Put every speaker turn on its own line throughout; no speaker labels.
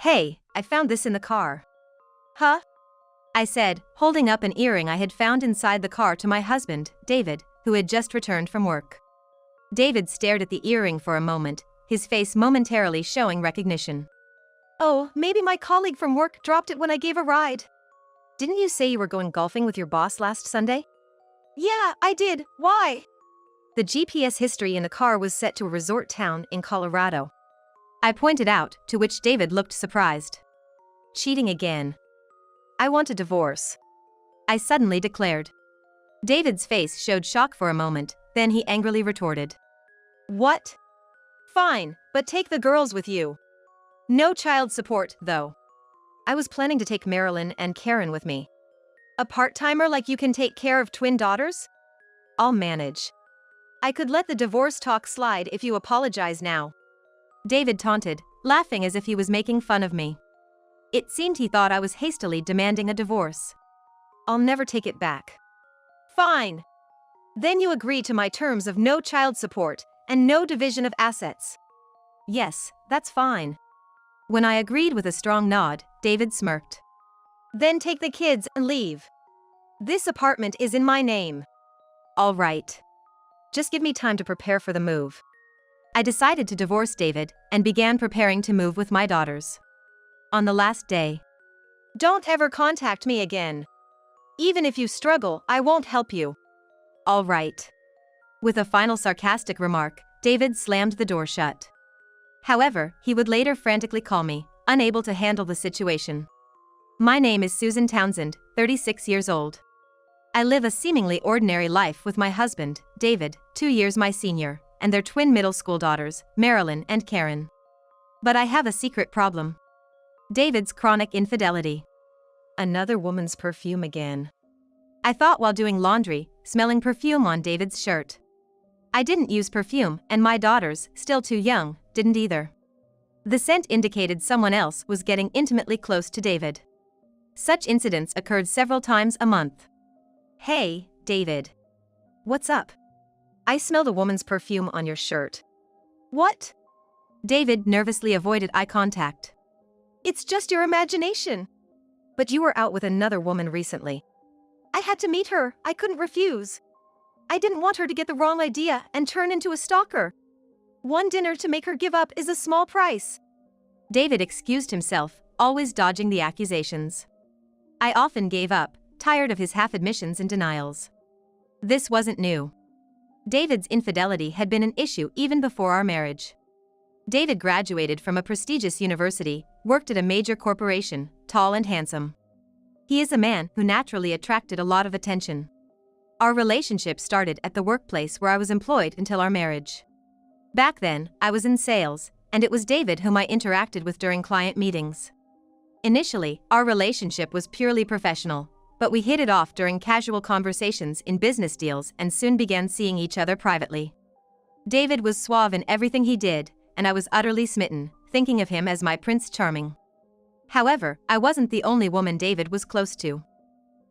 Hey, I found this in the car. Huh? I said, holding up an earring I had found inside the car to my husband, David, who had just returned from work. David stared at the earring for a moment, his face momentarily showing recognition. Oh, maybe my colleague from work dropped it when I gave a ride. Didn't you say you were going golfing with your boss last Sunday? Yeah, I did. Why? The GPS history in the car was set to a resort town in Colorado. I pointed out, to which David looked surprised. Cheating again. I want a divorce. I suddenly declared. David's face showed shock for a moment, then he angrily retorted. What? Fine, but take the girls with you. No child support, though. I was planning to take Marilyn and Karen with me. A part-timer like you can take care of twin daughters? I'll manage. I could let the divorce talk slide if you apologize now. David taunted, laughing as if he was making fun of me. It seemed he thought I was hastily demanding a divorce. I'll never take it back. Fine. Then you agree to my terms of no child support and no division of assets. Yes, that's fine. When I agreed with a strong nod, David smirked. Then take the kids and leave. This apartment is in my name. All right. Just give me time to prepare for the move. I decided to divorce David and began preparing to move with my daughters. On the last day. Don't ever contact me again. Even if you struggle, I won't help you. All right. With a final sarcastic remark, David slammed the door shut. However, he would later frantically call me, unable to handle the situation. My name is Susan Townsend, 36 years old. I live a seemingly ordinary life with my husband, David, 2 years my senior, and their twin middle school daughters, Marilyn and Karen. But I have a secret problem. David's chronic infidelity. Another woman's perfume again. I thought while doing laundry, smelling perfume on David's shirt. I didn't use perfume, and my daughters, still too young, didn't either. The scent indicated someone else was getting intimately close to David. Such incidents occurred several times a month. Hey, David. What's up? I smelled a woman's perfume on your shirt. What? David nervously avoided eye contact. It's just your imagination. But you were out with another woman recently. I had to meet her, I couldn't refuse. I didn't want her to get the wrong idea and turn into a stalker. One dinner to make her give up is a small price. David excused himself, always dodging the accusations. I often gave up, tired of his half-admissions and denials. This wasn't new. David's infidelity had been an issue even before our marriage. David graduated from a prestigious university, worked at a major corporation, tall and handsome. He is a man who naturally attracted a lot of attention. Our relationship started at the workplace where I was employed until our marriage. Back then, I was in sales, and it was David whom I interacted with during client meetings. Initially, our relationship was purely professional, but we hit it off during casual conversations in business deals and soon began seeing each other privately. David was suave in everything he did, and I was utterly smitten, thinking of him as my Prince Charming. However, I wasn't the only woman David was close to.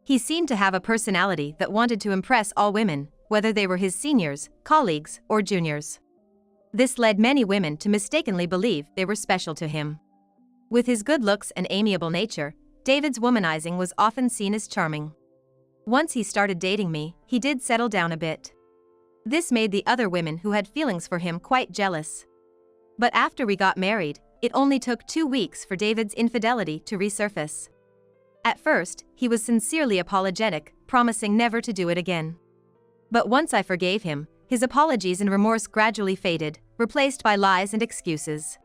He seemed to have a personality that wanted to impress all women, whether they were his seniors, colleagues, or juniors. This led many women to mistakenly believe they were special to him. With his good looks and amiable nature, David's womanizing was often seen as charming. Once he started dating me, he did settle down a bit. This made the other women who had feelings for him quite jealous. But after we got married, it only took 2 weeks for David's infidelity to resurface. At first, he was sincerely apologetic, promising never to do it again. But once I forgave him, his apologies and remorse gradually faded, replaced by lies and excuses.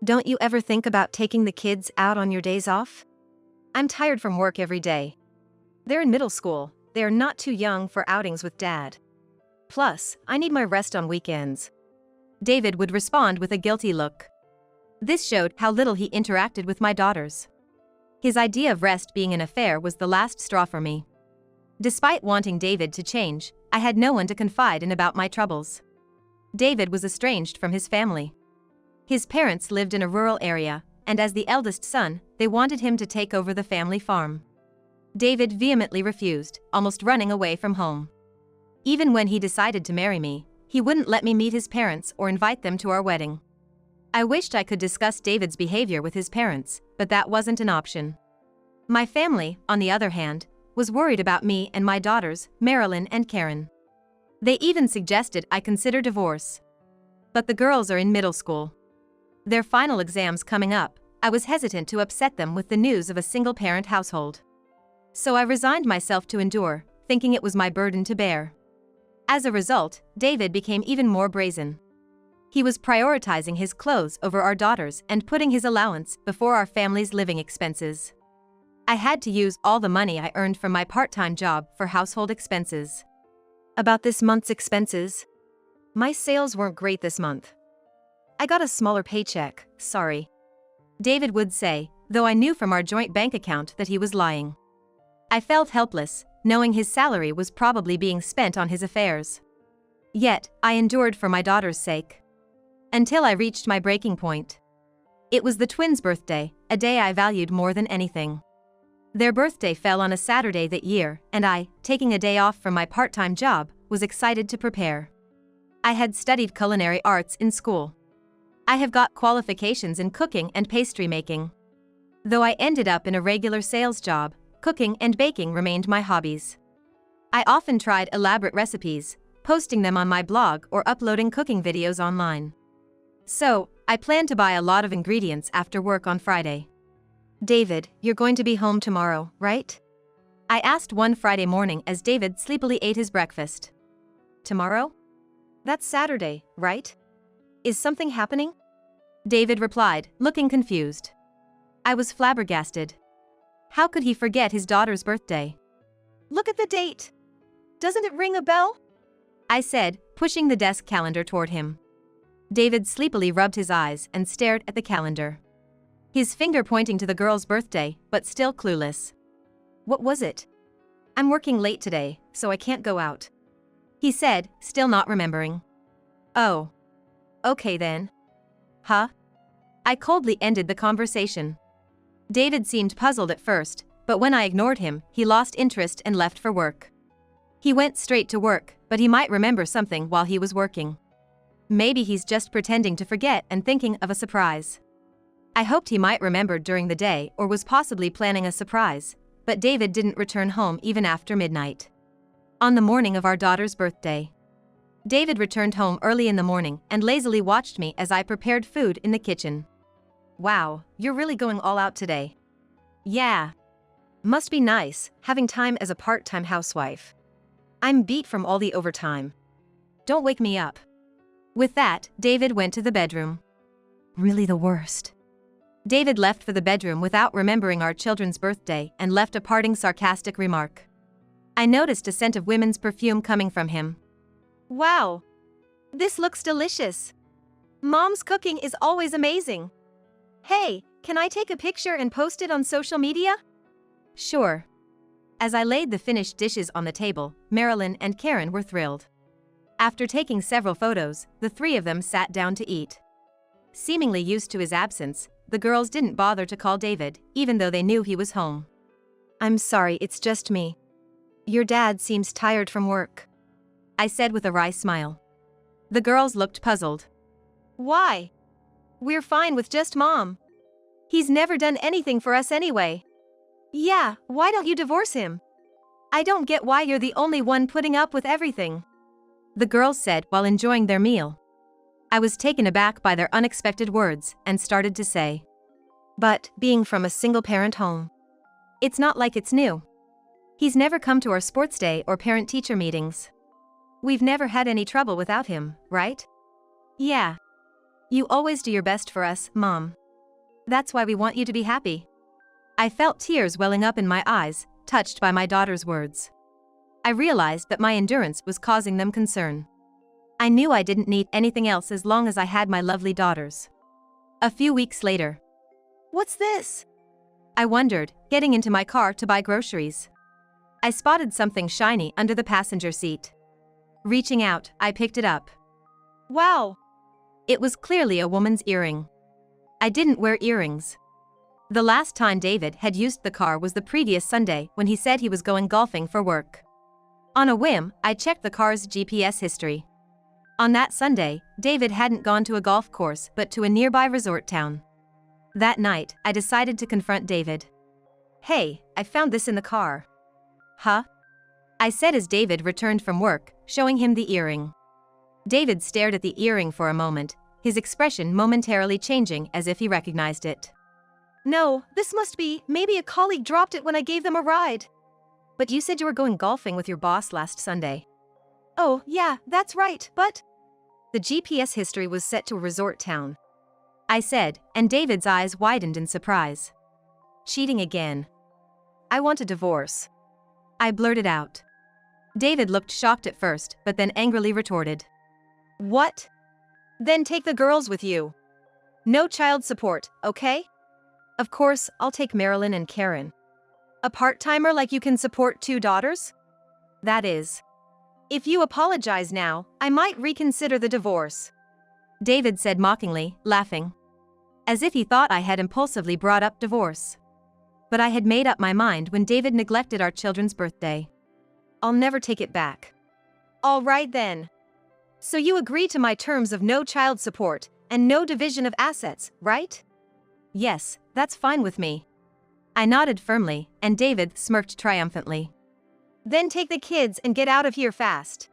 Don't you ever think about taking the kids out on your days off? I'm tired from work every day. They're in middle school, they are not too young for outings with Dad. Plus, I need my rest on weekends. David would respond with a guilty look. This showed how little he interacted with my daughters. His idea of rest being an affair was the last straw for me. Despite wanting David to change, I had no one to confide in about my troubles. David was estranged from his family. His parents lived in a rural area, and as the eldest son, they wanted him to take over the family farm. David vehemently refused, almost running away from home. Even when he decided to marry me, he wouldn't let me meet his parents or invite them to our wedding. I wished I could discuss David's behavior with his parents, but that wasn't an option. My family, on the other hand, was worried about me and my daughters, Marilyn and Karen. They even suggested I consider divorce. But the girls are in middle school. Their final exams coming up, I was hesitant to upset them with the news of a single-parent household. So I resigned myself to endure, thinking it was my burden to bear. As a result, David became even more brazen. He was prioritizing his clothes over our daughters and putting his allowance before our family's living expenses. I had to use all the money I earned from my part-time job for household expenses. About this month's expenses. My sales weren't great this month. I got a smaller paycheck, sorry. David would say, though I knew from our joint bank account that he was lying. I felt helpless, knowing his salary was probably being spent on his affairs. Yet, I endured for my daughter's sake. Until I reached my breaking point. It was the twins' birthday, a day I valued more than anything. Their birthday fell on a Saturday that year, and I, taking a day off from my part-time job, was excited to prepare. I had studied culinary arts in school. I have got qualifications in cooking and pastry making. Though I ended up in a regular sales job, cooking and baking remained my hobbies. I often tried elaborate recipes, posting them on my blog or uploading cooking videos online. So, I planned to buy a lot of ingredients after work on Friday. David, you're going to be home tomorrow, right? I asked one Friday morning as David sleepily ate his breakfast. Tomorrow? That's Saturday, right? Is something happening? David replied, looking confused. I was flabbergasted. How could he forget his daughter's birthday? Look at the date. Doesn't it ring a bell? I said, pushing the desk calendar toward him. David sleepily rubbed his eyes and stared at the calendar. His finger pointing to the girl's birthday, but still clueless. What was it? I'm working late today, so I can't go out. He said, still not remembering. Oh. Okay then. Huh? I coldly ended the conversation. David seemed puzzled at first, but when I ignored him, he lost interest and left for work. He went straight to work, but he might remember something while he was working. Maybe he's just pretending to forget and thinking of a surprise. I hoped he might remember during the day or was possibly planning a surprise, but David didn't return home even after midnight. On the morning of our daughter's birthday, David returned home early in the morning and lazily watched me as I prepared food in the kitchen. Wow, you're really going all out today. Yeah. Must be nice, having time as a part-time housewife. I'm beat from all the overtime. Don't wake me up. With that, David went to the bedroom. Really the worst. David left for the bedroom without remembering our children's birthday and left a parting sarcastic remark. I noticed a scent of women's perfume coming from him. Wow. This looks delicious. Mom's cooking is always amazing. Hey, can I take a picture and post it on social media? Sure. As I laid the finished dishes on the table, Marilyn and Karen were thrilled. After taking several photos, the three of them sat down to eat. Seemingly used to his absence, the girls didn't bother to call David, even though they knew he was home. I'm sorry, it's just me. Your dad seems tired from work, I said with a wry smile. The girls looked puzzled. Why? We're fine with just Mom. He's never done anything for us anyway. Yeah, why don't you divorce him? I don't get why you're the only one putting up with everything, the girls said while enjoying their meal. I was taken aback by their unexpected words and started to say, but being from a single-parent home, it's not like it's new. He's never come to our sports day or parent-teacher meetings. We've never had any trouble without him, right? Yeah. You always do your best for us, Mom. That's why we want you to be happy. I felt tears welling up in my eyes, touched by my daughter's words. I realized that my endurance was causing them concern. I knew I didn't need anything else as long as I had my lovely daughters. A few weeks later. What's this? I wondered, getting into my car to buy groceries. I spotted something shiny under the passenger seat. Reaching out, I picked it up. Wow! It was clearly a woman's earring. I didn't wear earrings. The last time David had used the car was the previous Sunday when he said he was going golfing for work. On a whim, I checked the car's GPS history. On that Sunday, David hadn't gone to a golf course but to a nearby resort town. That night, I decided to confront David. "Hey, I found this in the car." "Huh?" I said as David returned from work, showing him the earring. David stared at the earring for a moment, his expression momentarily changing as if he recognized it.
"No, this must be, maybe a colleague dropped it when I gave them a ride."
"But you said you were going golfing with your boss last Sunday."
"Oh, yeah, that's right, but..."
The GPS history was set to a resort town, I said, and David's eyes widened in surprise. "Cheating again. I want a divorce," I blurted out. David looked shocked at first, but then angrily retorted.
"What? Then take the girls with you. No child support, okay?"
"Of course, I'll take Marilyn and Karen."
"A part-timer like you can support 2 daughters?"
"That is."
"If you apologize now, I might reconsider the divorce,"
David said mockingly, laughing. As if he thought I had impulsively brought up divorce. But I had made up my mind when David neglected our children's birthday. "I'll never take it back."
"All right then. So you agree to my terms of no child support and no division of assets, right?"
"Yes, that's fine with me." I nodded firmly, and David smirked triumphantly.
"Then take the kids and get out of here fast.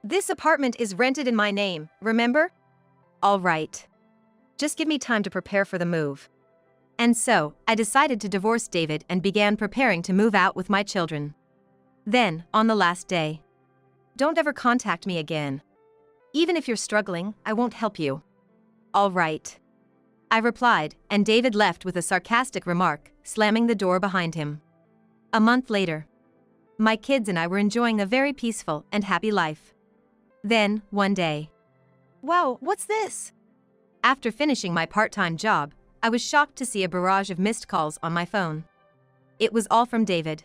This apartment is rented in my name, remember?"
"All right. Just give me time to prepare for the move." And so, I decided to divorce David and began preparing to move out with my children. Then, on the last day, "Don't ever contact me again. Even if you're struggling, I won't help you." "All right," I replied, and David left with a sarcastic remark, slamming the door behind him. A month later, my kids and I were enjoying a very peaceful and happy life. Then, one day,
"Wow, what's this?"
After finishing my part-time job, I was shocked to see a barrage of missed calls on my phone. It was all from David.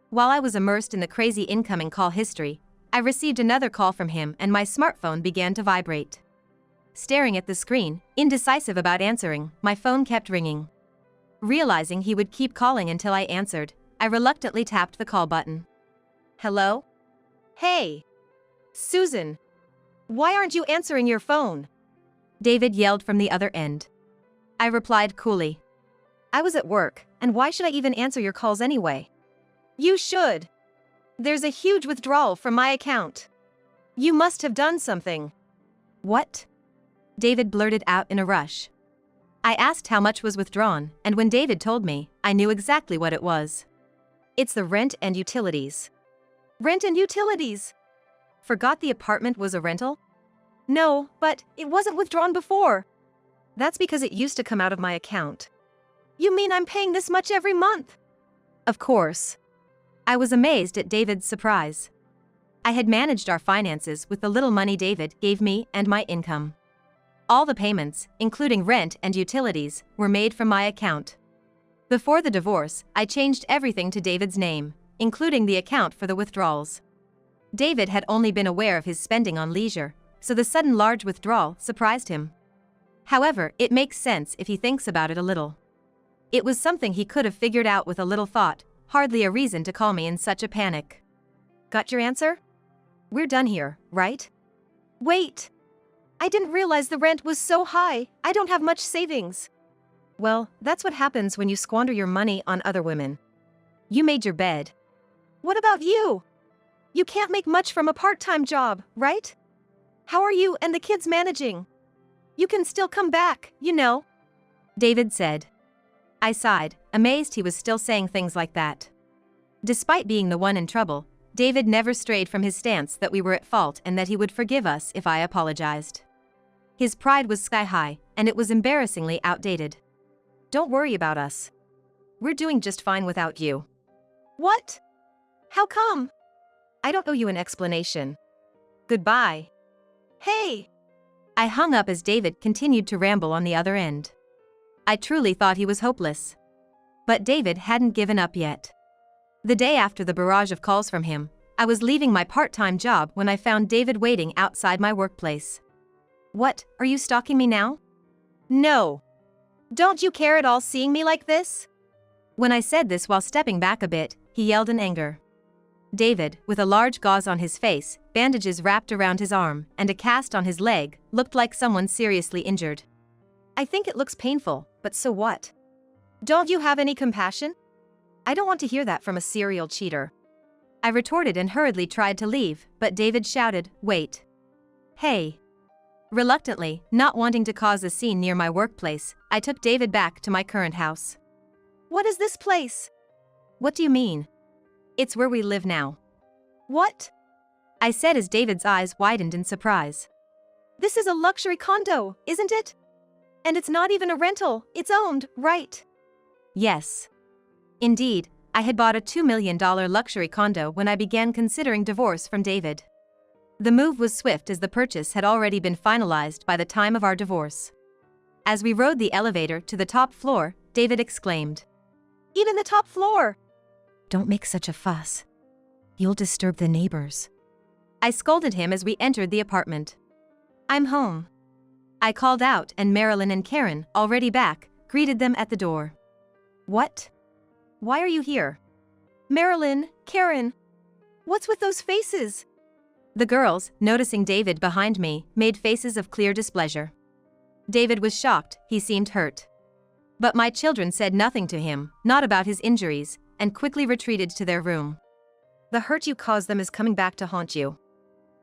While I was immersed in the crazy incoming call history, I received another call from him and my smartphone began to vibrate. Staring at the screen, indecisive about answering, my phone kept ringing. Realizing he would keep calling until I answered, I reluctantly tapped the call button. "Hello?"
"Hey, Susan. Why aren't you answering your phone?"
David yelled from the other end. I replied coolly. "I was at work, and why should I even answer your calls anyway?"
"You should. There's a huge withdrawal from my account. You must have done something."
"What?" David blurted out in a rush. I asked how much was withdrawn, and when David told me, I knew exactly what it was. "It's the rent and utilities."
"Rent and utilities?"
Forgot the apartment was a rental?
"No, but it wasn't withdrawn before."
"That's because it used to come out of my account."
"You mean I'm paying this much every month?"
"Of course." I was amazed at David's surprise. I had managed our finances with the little money David gave me and my income. All the payments, including rent and utilities, were made from my account. Before the divorce, I changed everything to David's name, including the account for the withdrawals. David had only been aware of his spending on leisure, so the sudden large withdrawal surprised him. However, it makes sense if he thinks about it a little. It was something he could have figured out with a little thought, hardly a reason to call me in such a panic. "Got your answer? We're done here, right?"
"Wait. I didn't realize the rent was so high. I don't have much savings."
"Well, that's what happens when you squander your money on other women. You made your bed."
"What about you? You can't make much from a part-time job, right? How are you and the kids managing? You can still come back, you know,"
David said. I sighed, amazed he was still saying things like that. Despite being the one in trouble, David never strayed from his stance that we were at fault and that he would forgive us if I apologized. His pride was sky-high, and it was embarrassingly outdated. "Don't worry about us. We're doing just fine without you."
"What? How come?"
"I don't owe you an explanation. Goodbye."
"Hey!"
I hung up as David continued to ramble on the other end. I truly thought he was hopeless. But David hadn't given up yet. The day after the barrage of calls from him, I was leaving my part-time job when I found David waiting outside my workplace. "What, are you stalking me now?"
"No. Don't you care at all seeing me like this?"
When I said this while stepping back a bit, he yelled in anger. David, with a large gauze on his face, bandages wrapped around his arm, and a cast on his leg, looked like someone seriously injured.
I think it looks painful, but so what? Don't you have any compassion? I don't want to hear that from a serial cheater.
I retorted and hurriedly tried to leave, but David shouted, "Wait. Hey." Reluctantly, not wanting to cause a scene near my workplace, I took David back to my current house.
What is this place?
What do you mean? It's where we live now.
What?
I said as David's eyes widened in surprise.
This is a luxury condo, isn't it? And it's not even a rental, it's owned, right?
Yes. Indeed, I had bought a $2 million luxury condo when I began considering divorce from David. The move was swift as the purchase had already been finalized by the time of our divorce. As we rode the elevator to the top floor, David exclaimed,
"Even the top floor!"
"Don't make such a fuss. You'll disturb the neighbors." I scolded him as we entered the apartment. "I'm home," I called out, and Marilyn and Karen, already back, greeted them at the door.
"What? Why are you here?" "Marilyn, Karen. What's with those faces?"
The girls, noticing David behind me, made faces of clear displeasure. David was shocked, he seemed hurt. But my children said nothing to him, not about his injuries, and quickly retreated to their room.
"The hurt you caused them is coming back to haunt you,"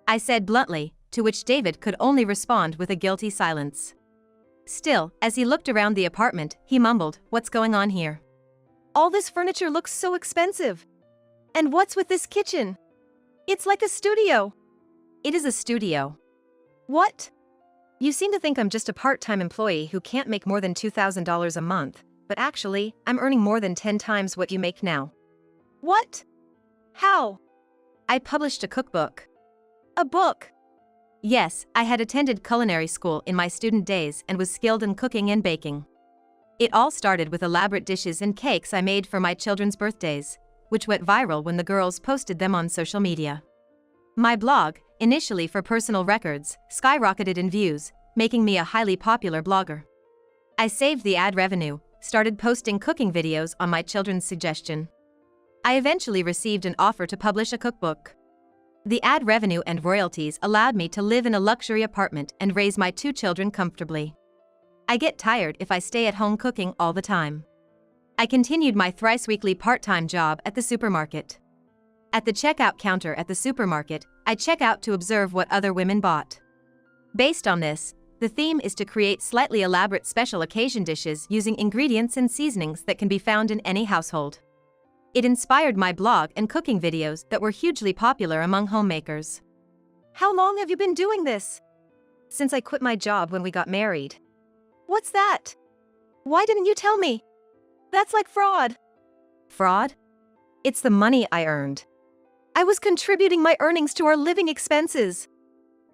I said bluntly, to which David could only respond with a guilty silence. Still, as he looked around the apartment, he mumbled, "What's going on here?
"All this furniture looks so expensive. And what's with this kitchen? It's like a studio."
"It is a studio."
"What? You seem to think I'm just a part-time employee who can't make more than $2,000 a month, but actually, I'm earning more than 10 times what you make now." "What? How?"
"I published a cookbook."
"A book?"
Yes, I had attended culinary school in my student days and was skilled in cooking and baking. It all started with elaborate dishes and cakes I made for my children's birthdays, which went viral when the girls posted them on social media. My blog, initially for personal records, skyrocketed in views, making me a highly popular blogger. I saved the ad revenue, started posting cooking videos on my children's suggestion. I eventually received an offer to publish a cookbook. The ad revenue and royalties allowed me to live in a luxury apartment and raise my 2 children comfortably. I get tired if I stay at home cooking all the time. I continued my thrice-weekly part-time job at the supermarket. At the checkout counter at the supermarket, I check out to observe what other women bought. Based on this, the theme is to create slightly elaborate special occasion dishes using ingredients and seasonings that can be found in any household. It inspired my blog and cooking videos that were hugely popular among homemakers.
"How long have you been doing this?" "Since I quit my job when we got married." "What's that? Why didn't you tell me? That's like fraud."
Fraud?
"It's the money I earned. I was contributing my earnings to our living expenses.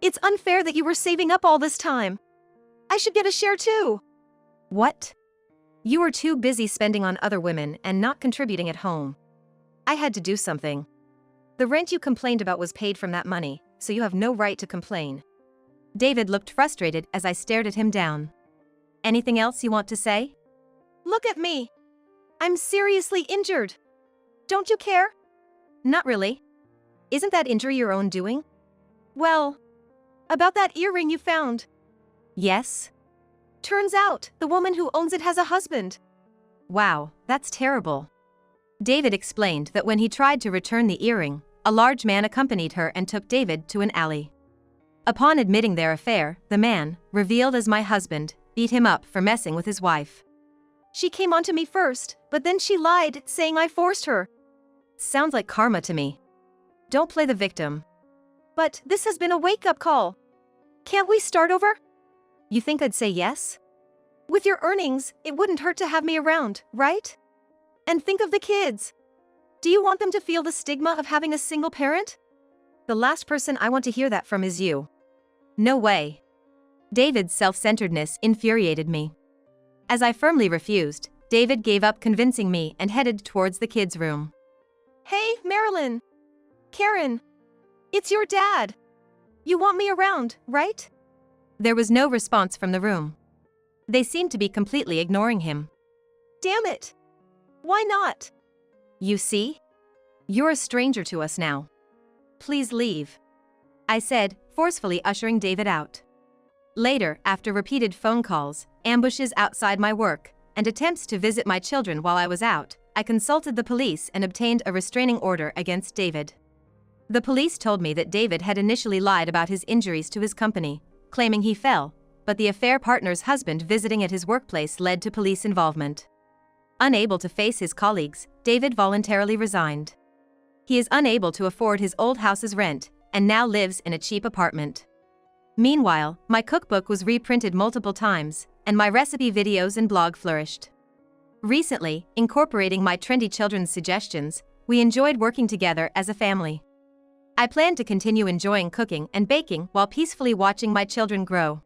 It's unfair that you were saving up all this time. I should get a share too."
What?
"You were too busy spending on other women and not contributing at home. I had to do something. The rent you complained about was paid from that money, so you have no right to complain."
David looked frustrated as I stared at him down. Anything else you want to say?
"Look at me. I'm seriously injured. Don't you care?"
Not really.
"Isn't that injury your own doing?" "Well, about that earring you found."
Yes?
"Turns out, the woman who owns it has a husband."
Wow, that's terrible. David explained that when he tried to return the earring, a large man accompanied her and took David to an alley. Upon admitting their affair, the man, revealed as my husband, beat him up for messing with his wife.
"She came onto me first, but then she lied, saying I forced her."
Sounds like karma to me. Don't play the victim.
"But this has been a wake-up call. Can't we start over?"
You think I'd say yes?
"With your earnings, it wouldn't hurt to have me around, right? And think of the kids. Do you want them to feel the stigma of having a single parent?"
The last person I want to hear that from is you. No way. David's self-centeredness infuriated me. As I firmly refused, David gave up convincing me and headed towards the kids' room.
"Hey, Marilyn. Karen. It's your dad. You want me around, right?"
There was no response from the room. They seemed to be completely ignoring him.
"Damn it. Why not?"
You see? You're a stranger to us now. Please leave, I said, forcefully ushering David out. Later, after repeated phone calls, ambushes outside my work, and attempts to visit my children while I was out, I consulted the police and obtained a restraining order against David. The police told me that David had initially lied about his injuries to his company, claiming he fell, but the affair partner's husband visiting at his workplace led to police involvement. Unable to face his colleagues, David voluntarily resigned. He is unable to afford his old house's rent, and now lives in a cheap apartment. Meanwhile, my cookbook was reprinted multiple times, and my recipe videos and blog flourished. Recently, incorporating my trendy children's suggestions, we enjoyed working together as a family. I plan to continue enjoying cooking and baking while peacefully watching my children grow.